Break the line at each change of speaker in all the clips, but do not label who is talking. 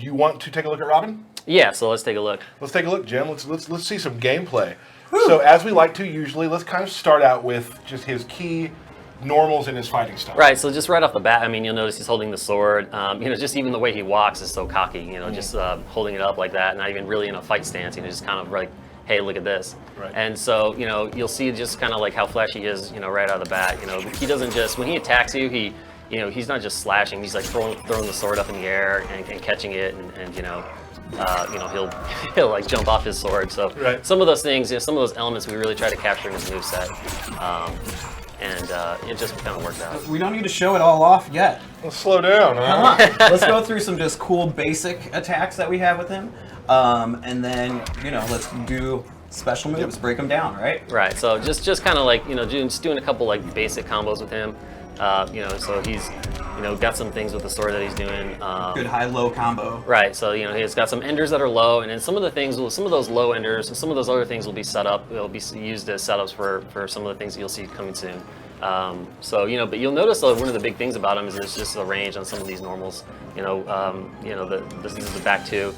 you want to take a look at Robin?
Yeah, so let's take a look.
Let's take a look, Jim. Let's see some gameplay. Woo. So as we like to usually, let's kind of start out with just his key normals in his fighting style.
Right, so just right off the bat, I mean, you'll notice he's holding the sword. Just even the way he walks is so cocky, just holding it up like that, not even really in a fight stance, just kind of like, hey, look at this.
Right.
And so, you'll see just kind of like how flashy he is, right out of the bat. He doesn't just, when he attacks you, he's not just slashing, he's like throwing the sword up in the air and catching it and he'll like jump off his sword. So
right.
Some of those things, some of those elements we really try to capture in his moveset. And it just kind of worked out.
We don't need to show it all off yet.
Let's slow down.
Come on. Let's go through some just cool basic attacks that we have with him. And then, let's do special moves, break them down, right?
Right, so just kind of like, just doing a couple like basic combos with him. So he's, got some things with the sword that he's doing.
Good high-low combo.
Right, so, he's got some enders that are low, and then some of those low enders and some of those other things will be set up, it'll be used as setups for some of the things that you'll see coming soon. But you'll notice one of the big things about him is there's just a range on some of these normals. This is the back two.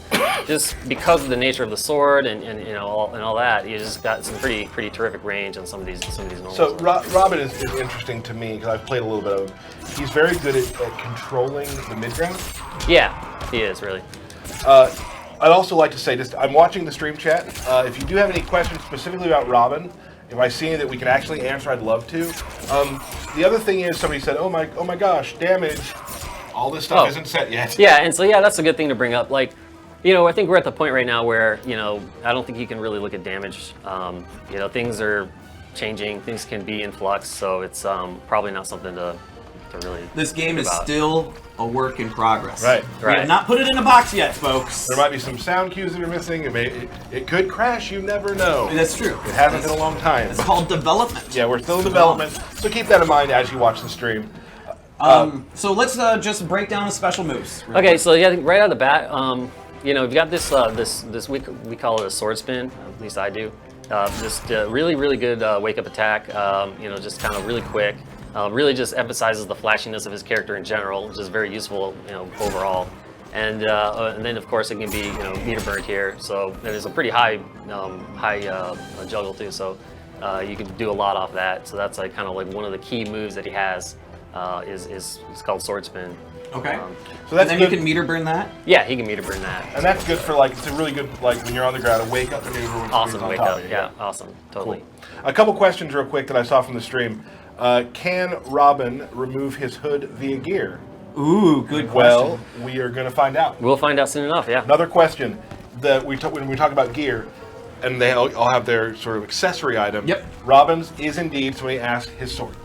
Just because of the nature of the sword and all that, you just got some pretty terrific range on some of these normals.
So Robin is interesting to me because I've played a little bit of him. He's very good at controlling the mid ground.
Yeah, he is really.
I'd also like to say, I'm watching the stream chat. If you do have any questions specifically about Robin, if I see any that we can actually answer, I'd love to. The other thing is, somebody said, "Oh my gosh, damage! All this stuff isn't set yet."
Yeah, and so that's a good thing to bring up. Like, I think we're at the point right now where I don't think you can really look at damage. Things are changing, things can be in flux, so it's probably not something to really.
This game is still a work in progress.
Right.
We have not put it in a box yet, folks.
There might be some sound cues that are missing. It could crash. You never know.
That's true.
It hasn't been a long time.
It's called development.
Yeah, we're still in development, so keep that in mind as you watch the stream.
So let's just break down the special moves.
Okay, so I think right out of the bat, we've got this we call it a sword spin. At least I do. Just really good wake up attack. Just kind of really quick. Really just emphasizes the flashiness of his character in general, which is very useful, overall. And then of course it can be, meter burned here. So there's a pretty high juggle too. So you can do a lot off that. So that's like kind of like one of the key moves that he has. Is called sword spin.
Okay.
So that's
and then you can meter burn that?
Yeah, he can meter burn that.
And that's good for it's a really good, when you're on the ground, a wake up maneuver when
awesome
on
wake
top
up.
of you.
Yeah, awesome. Totally.
Cool. A couple questions real quick that I saw from the stream. Can Robin remove his hood via gear?
Ooh, good question.
Well, we are going to find out.
We'll find out soon enough, yeah.
Another question that when we talk about gear, and they all have their sort of accessory item.
Yep.
Robin's is indeed, somebody asked, his sword.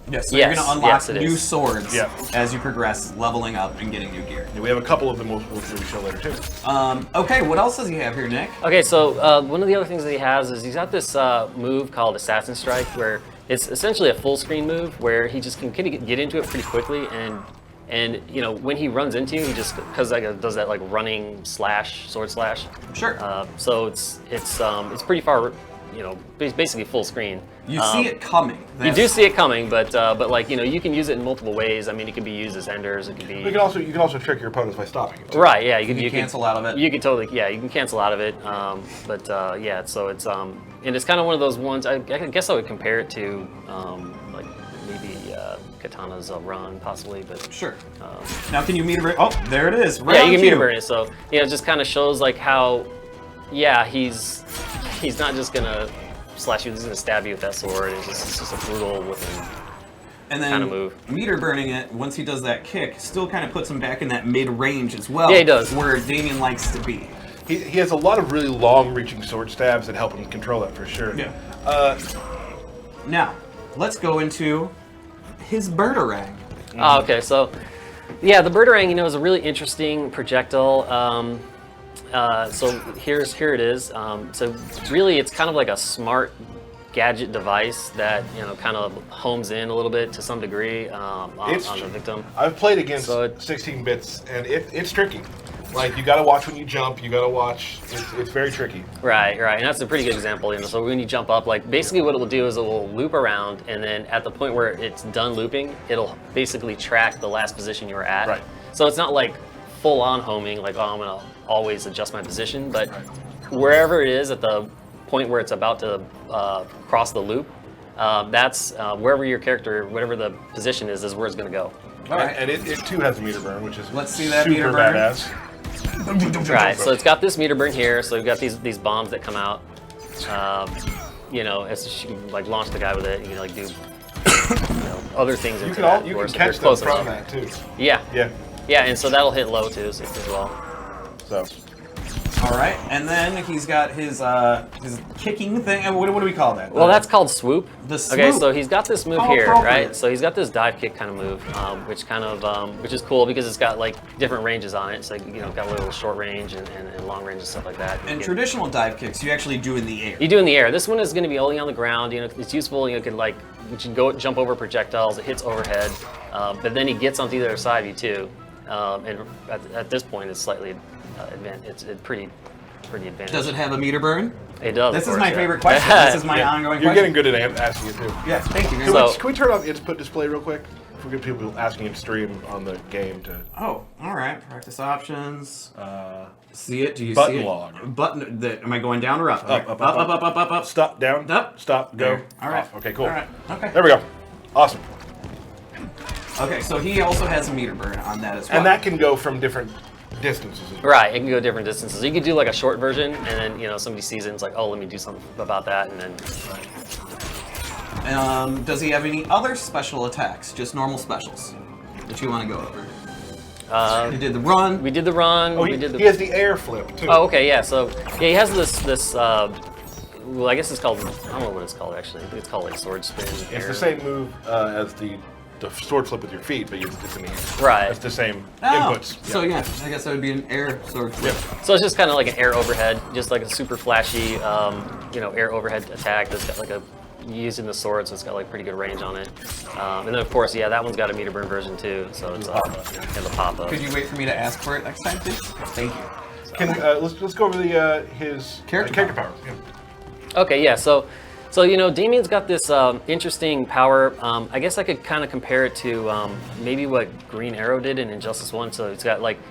Yes, so you're going to unlock new
is.
swords as you progress, leveling up and getting new gear.
Yeah, we have a couple of them we'll show later too.
Okay, what else does he have here, Nick?
Okay, so one of the other things that he has is he's got this move called Assassin Strike, where it's essentially a full screen move where he just can kind of get into it pretty quickly, and when he runs into you, he just does that like running sword slash.
Sure.
So it's pretty far, basically full screen.
You see it coming.
You do see it coming, but you can use it in multiple ways. I mean, it can be used as enders. It can be.
You can also trick your opponents by stopping it.
Right. Yeah.
You can cancel out of it.
You can totally. Yeah. You can cancel out of it. So it's and it's kind of one of those ones. I guess I would compare it to maybe Katana's run possibly, but
sure. Now can you meter burn? Oh, there it is.
Right, you can meter burn it. So it just kind of shows like how, he's not just gonna slash you. He's gonna stab you with that sword. It's just a brutal looking
and then
kind of move.
Meter burning it once he does that kick still kind of puts him back in that mid range as well.
Yeah, he does.
Where Damien likes to be.
He has a lot of really long-reaching sword stabs that help him control that for sure.
Yeah. Now, let's go into his Birdarang.
Oh, okay. So, the Birdarang, is a really interesting projectile. So here it is. So really, it's kind of like a smart gadget device that kind of homes in a little bit to some degree on the victim.
I've played against 16 bits, and it's tricky. Like, you got to watch when you jump. You got to watch. It's very tricky.
Right, and that's a pretty good example. So when you jump up, basically what it will do is it will loop around, and then at the point where it's done looping, it'll basically track the last position you were at.
Right.
So it's not like full-on homing, like, oh, I'm gonna always adjust my position, but wherever it is at the point where it's about to cross the loop, that's wherever your character, whatever the position is where it's gonna go.
All right. And it too has a meter burn, which is
Let's see that
super
meter burn.
badass.
Right, so it's got this meter burn here, so we've got these bombs that come out. You know, as you like launch the guy with it, you can like do other things into that.
You
or
can
if
catch
they're
them
close
from
enough.
that too.
Yeah.
Yeah.
Yeah, and so that'll hit low too as well.
So.
All right, and then he's got his kicking thing. And what do we call that?
Well, that's called swoop.
The
Okay,
swoop.
so he's got this move
How
here,
appropriate.
right? So he's got this dive kick kind of move, which is cool because it's got like different ranges on it. So got a little short range and long range and stuff like that.
And traditional dive kicks, you actually do in the air.
You do in the air. This one is going to be only on the ground. It's useful. You can go jump over projectiles. It hits overhead, but then he gets onto the other side of you too. And at this point, it's slightly advanced. It's pretty advanced.
Does it have a meter burn?
It does.
This
of
is
course,
my
yeah.
favorite question. This is my ongoing
You're
question.
getting good at asking it too.
Yes, thank you.
Can we turn off input display real quick? If we get people asking in stream on the game to.
Oh, all right. Practice options. See it? Do you
button
see it?
log.
Button. Am I going down or up?
Up. Stop, down.
Up.
Stop, go.
There. All right.
Off. Okay, cool.
All right. Okay.
There we go. Awesome.
Okay, so he also has a meter burn on that as well.
And that can go from different distances as well.
Right, it can go different distances. You could do like a short version, and then somebody sees it and it's like, oh, let me do something about that, and then.
Does he have any other special attacks? Just normal specials that you want to go over? He did the run.
We did the run.
Oh,
we did the.
he has the air flip too.
Oh, okay, yeah. So he has this. Well, I guess it's called. I don't know what it's called actually. I think it's called like sword spin.
It's the same move as the sword flip with your feet, but it's in the air.
Right.
It's the same
Oh,
inputs.
so yeah, I guess that would be an air sword flip.
So it's just kind of like an air overhead, just like a super flashy, air overhead attack that's got like using the sword, so it's got like pretty good range on it. And then of course, yeah, that one's got a meter burn version too, so it's and the pop up.
Could you wait for me to ask for it next time, please? Thank you.
Let's go over his
Character
power. Yeah.
Okay, yeah. So Damien's got this interesting power. I guess I could kind of compare it to maybe what Green Arrow did in Injustice 1. So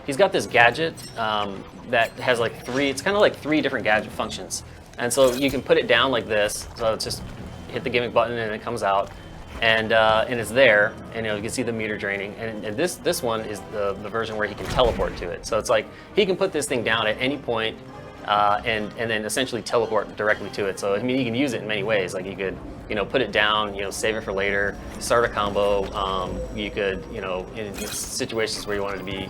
he's got this gadget that has like it's kind of like three different gadget functions. And so you can put it down like this. So it's just hit the gimmick button and it comes out, and it's there. And you can see the meter draining. And this one is the version where he can teleport to it. So it's like he can put this thing down at any point. And then essentially teleport directly to it. So I mean, you can use it in many ways. Like you could, put it down, save it for later, start a combo. You could, in situations where you want it to be,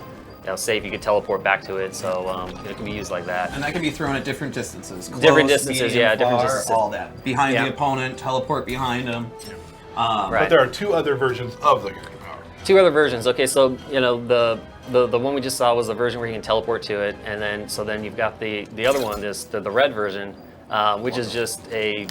safe, you could teleport back to it. So it can be used like that.
And that can be thrown at different distances. Close,
Different distances,
medium,
yeah, different
far,
distances.
all that. Behind
Yeah.
the opponent, teleport behind him.
Right.
But there are two other versions of the character power.
Two other versions. Okay, so the one we just saw was the version where you can teleport to it, and then you've got the other one, the red version, which is just a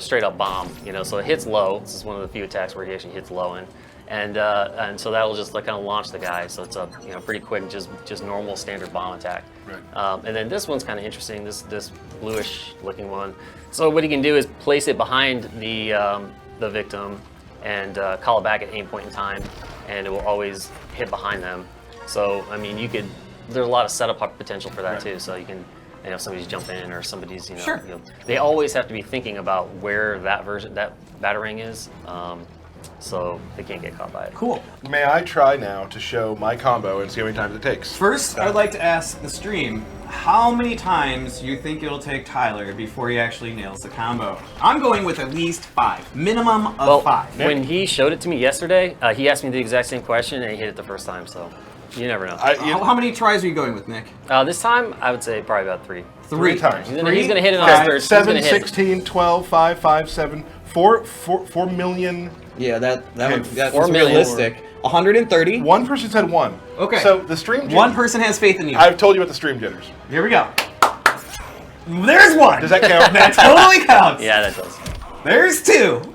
straight up bomb. So it hits low. This is one of the few attacks where he actually hits low and so that'll just like kind of launch the guy. So it's a pretty quick, just normal standard bomb attack.
Right.
And then this one's kind of interesting. This bluish looking one. So what he can do is place it behind the victim and call it back at any point in time, and it will always hit behind them. So I mean, there's a lot of setup potential for that
Right.
too. So you can, if somebody's jumping in or somebody's,
Sure.
They always have to be thinking about where that batarang is, so they can't get caught by it.
Cool.
May I try now to show my combo and see how many times it takes?
First, I'd like to ask the stream, how many times you think it'll take Tyler before he actually nails the combo? I'm going with at least 5. Minimum of 5.
When he showed it to me yesterday, he asked me the exact same question and he hit it the first time, so you never know.
How many tries are you going with, Nick?
This time, I would say probably about 3.
3 times.
He's going to hit it on his third.
7, 16, 12, 5, 5, 7, 4 million.
Yeah, that's
4 million.
realistic. 130.
One person said 1.
Okay.
So the stream jitters.
One person has faith in you.
I've told you about the stream jitters.
Here we go. There's 1.
Does that count?
That totally counts.
Yeah, that does.
There's 2.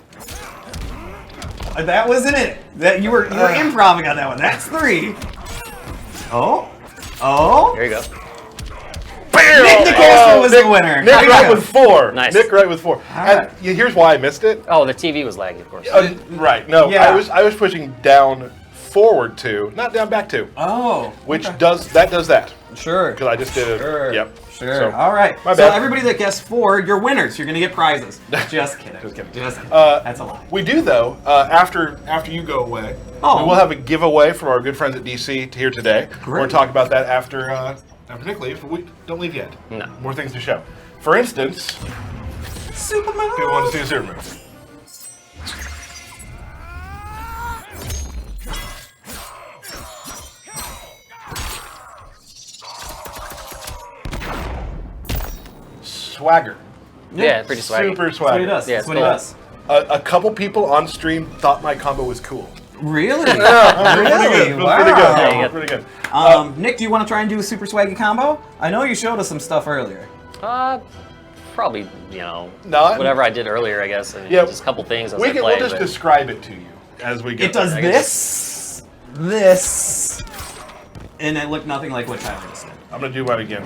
That wasn't it. That you were improvising on that one. That's 3. Oh.
Here you go.
Nick DeCastro was the winner.
Nick
There you
right
go.
with 4.
Nice.
Nick right with 4.
right.
And here's why I missed it.
Oh, the TV was laggy, of course.
Right. No,
Yeah.
I was pushing down forward 2, not down, back 2.
Oh.
Which
okay.
does that.
Sure.
Because I just did it.
Sure.
Yep.
Sure.
So,
All right.
my
So
bad.
everybody that guessed 4, you're winners. You're gonna get prizes. Just kidding.
Just kidding.
Just kidding. That's a lie.
We do though. After you go away,
Oh.
we will have a giveaway from our good friends at DC here today. We're
Great.
going to talk about that after Nick leaves. But we don't leave yet.
No.
More things to show. For instance,
Superman.
people want to see a super move. Swagger.
Yeah, pretty swaggy.
Super
That's what he
swagger.
does.
Yeah,
That's what
it's
he
cool.
does.
A couple people on stream thought my combo was cool.
Really?
Pretty
Really?
good.
Wow.
Pretty good.
Yeah, you
Pretty good.
Nick, do you want to try and do a super swaggy combo? I know you showed us some stuff earlier.
Probably,
No,
whatever I did earlier, I guess. I mean,
Yeah.
just a couple things as
We'll
I play.
just
but-
describe it to you as we go.
It does
I
this, and it looked nothing like what Tyler just did.
I'm gonna do that again.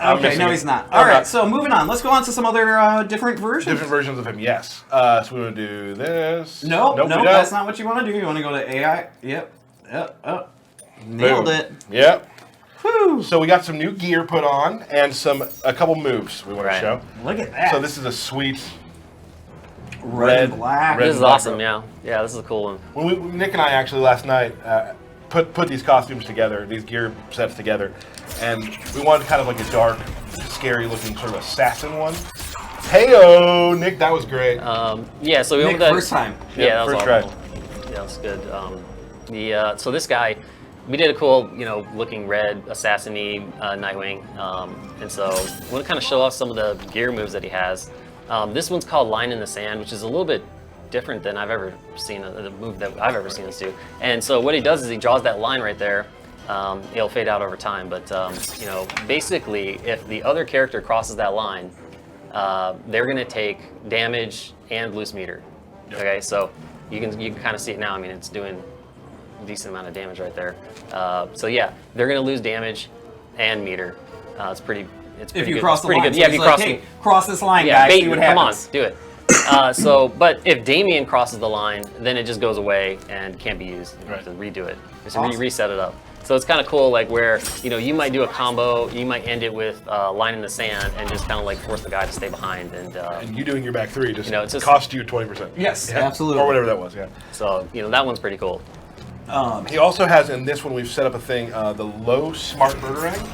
I'm
Okay,
missing
no,
it.
he's not.
I'm
All right,
not.
so moving on. Let's go on to some other different versions.
Different versions of him, yes. So we want to do this.
No,
Nope,
no,
we don't.
that's not what you want to do. You want to go to AI. Yep. Nailed
Boom.
it.
Yep.
Whew.
So we got some new gear put on and a couple moves we want
Right.
to show.
Look at that.
So this is a sweet
red and black.
red
This is
and black
awesome,
robe.
yeah. This is a cool one.
When Nick and I actually last night put these costumes together, these gear sets together, and we wanted kind of like a dark, scary looking sort of assassin one. Heyo, Nick, that was great.
Yeah, so we
Nick,
went with that.
first time.
Yeah, that was
first
awesome.
try.
Yeah, that was good. So this guy, we did a cool, looking red assassin-y Nightwing, and so we want to kind of show off some of the gear moves that he has. This one's called Line in the Sand, which is a little bit different than I've ever seen a move that I've ever seen us do. And so what he does is he draws that line right there. It'll fade out over time, but basically, if the other character crosses that line, they're going to take damage and loose meter.
Yep.
Okay, so you can kind of see it now. I mean, it's doing a decent amount of damage right there. So yeah, they're going to lose damage and meter. It's pretty. It's
If
pretty
you
good.
cross
It's
the
pretty
line,
good.
so
Yeah, if
he's
you
like,
cross.
hey, cross this line,
Yeah,
guys.
bait,
See what
come on,
happens.
do it. But if Damien crosses the line, then it just goes away and can't be used. You have to redo it. Just
Awesome.
reset it up. So it's kind of cool, like where you might do a combo, you might end it with line in the sand and just kind of like force the guy to stay behind. And
you doing your back three just,
it's just-
cost you 20%.
Yes,
Yeah.
absolutely.
Or whatever that was, yeah.
so that one's pretty cool.
He also has, in this one, we've set up a thing, the low smart murderang.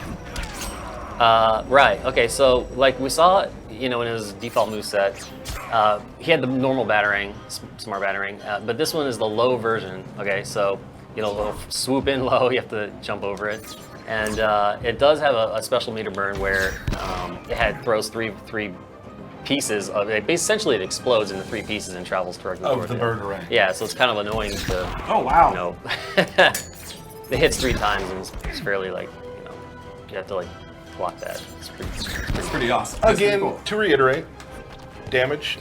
Right. Okay. So like we saw, in his default moveset, he had the normal batarang, smart batarang, but this one is the low version. Okay. So it'll swoop in low. You have to jump over it, and it does have a special meter burn where it throws three pieces of it. Essentially, it explodes into 3 pieces and travels directly
Of
towards
the
it.
bird array.
Yeah. So it's kind of annoying to.
Oh, wow.
It hits 3 times and it's fairly you have to block that.
It's pretty awesome. That's pretty
Again,
cool.
to reiterate, damage,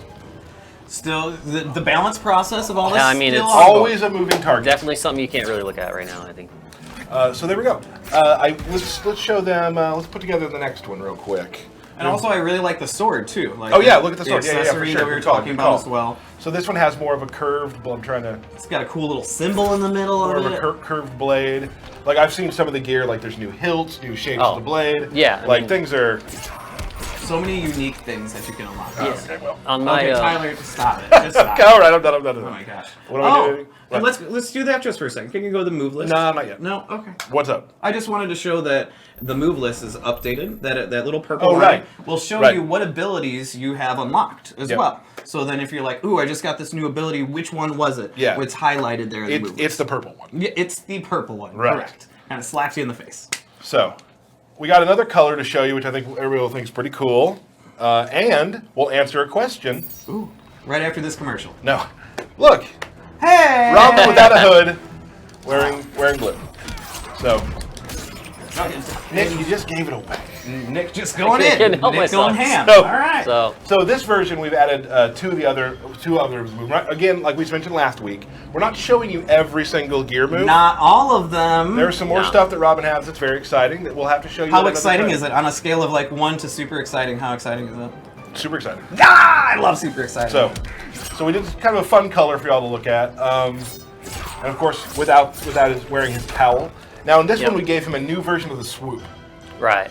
Still, the balance process of all this.
Yeah, I mean,
still
it's
ongoing.
always a moving target.
Definitely something you can't really look at right now, I think.
So there we go. Let's show them, let's put together the next one real quick.
And also, I really like the sword too. Like
Oh yeah, look at the sword.
The
Yeah, for
accessory
sure.
that we were
Good call,
talking
good
about
call.
as well.
So this one has more of a curved, I'm trying to,
It's got a cool little symbol in the middle
more
of
of
it.
a curved blade. Like I've seen some of the gear, like there's new hilts, new shapes of the blade.
Yeah, I
Like
mean-
things are,
So many unique things that you can unlock.
okay, well.
On my
Okay, Tyler, just stop it. Just stop.
All right, I'm done.
Oh my gosh.
What are we doing?
And
What?
let's do that just for a second. Can you go to the move list?
No, not yet.
No. Okay.
What's up?
I just wanted to show that the move list is updated. That little purple
Oh,
line
right.
will show
Right.
you what abilities you have unlocked as
Yep.
well. So then, if you're like, "Ooh, I just got this new ability. Which one was it?"
Yeah.
It's highlighted there in the move
It's
list.
the purple one.
Yeah, it's the purple one.
Right.
Correct. Kind of slaps you in the face.
So, we got another color to show you, which I think everybody will think is pretty cool. And we'll answer a question.
Ooh. Right after this commercial.
No. Look,
Hey.
Robin without a hood, wearing blue. So, Nick, you just gave it away.
Nick just going
I
in.
can't help
Nick
myself.
going ham.
So-
All right.
So
So this version we've added two others. Again, like we mentioned last week, we're not showing you every single gear move.
Not all of them.
There's some more
No.
stuff that Robin has that's very exciting that we'll have to show you.
How exciting is it? On a scale of like 1 to super exciting, how exciting is it?
Super exciting.
Ah, I love super exciting.
So we did kind of a fun color for y'all to look at. and of course without his wearing his cowl. Now in this one we gave him a new version of the swoop.
Right.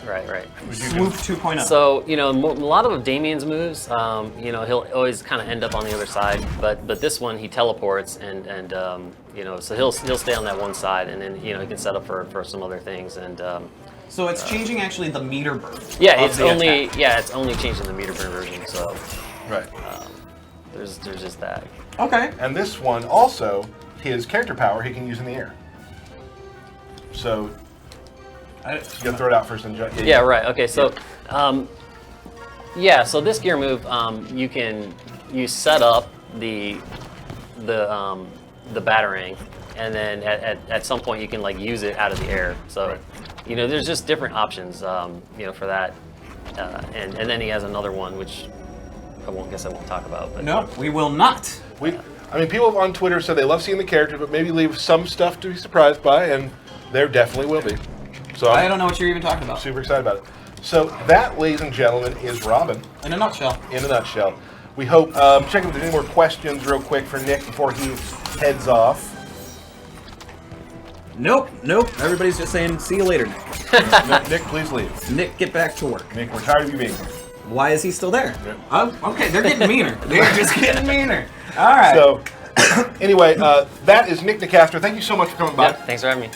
Swoop 2.0.
So, you know, a lot of Damien's moves, you know, he'll always kind of end up on the other side, but this one he teleports and you know, so he'll stay on that one side, and then, you know, he can set up for some other things, and
so it's changing actually the meter burn.
yeah, it's only changing the meter burn version. So
Right.
there's just that.
Okay.
And this one also, his character power he can use in the air. So you gotta throw it out first and jump.
Yeah, right. Okay, so yeah, so this gear move, you set up the batarang, and then at some point you can like use it out of the air. So you know, there's just different options, you know, for that. And then he has another one which I won't talk about. But
No, we will not.
I mean, people on Twitter said they love seeing the character, but maybe leave some stuff to be surprised by, and there definitely will be. So
I don't know what you're even talking about.
Super excited about it. So that, ladies and gentlemen, is Robin.
In a nutshell.
In a nutshell. We hope, check if there's any more questions real quick for Nick before he heads off.
Nope. Everybody's just saying, see you later, Nick.
Nick, please leave.
Nick, get back to work.
Nick, we're tired of you being here.
Why is he still there?
Okay, they're getting meaner. They're just getting meaner. All right.
So, anyway, that is Nick DeCastro. Thank you so much for coming by.
yeah, thanks for having me.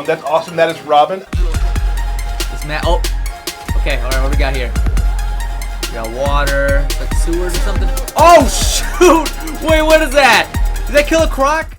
That's awesome. That is Robin.
It's Matt. Oh, okay. All right, what we got here? We got water, like sewers or something. Oh shoot! Wait, what is that? Did that kill a croc?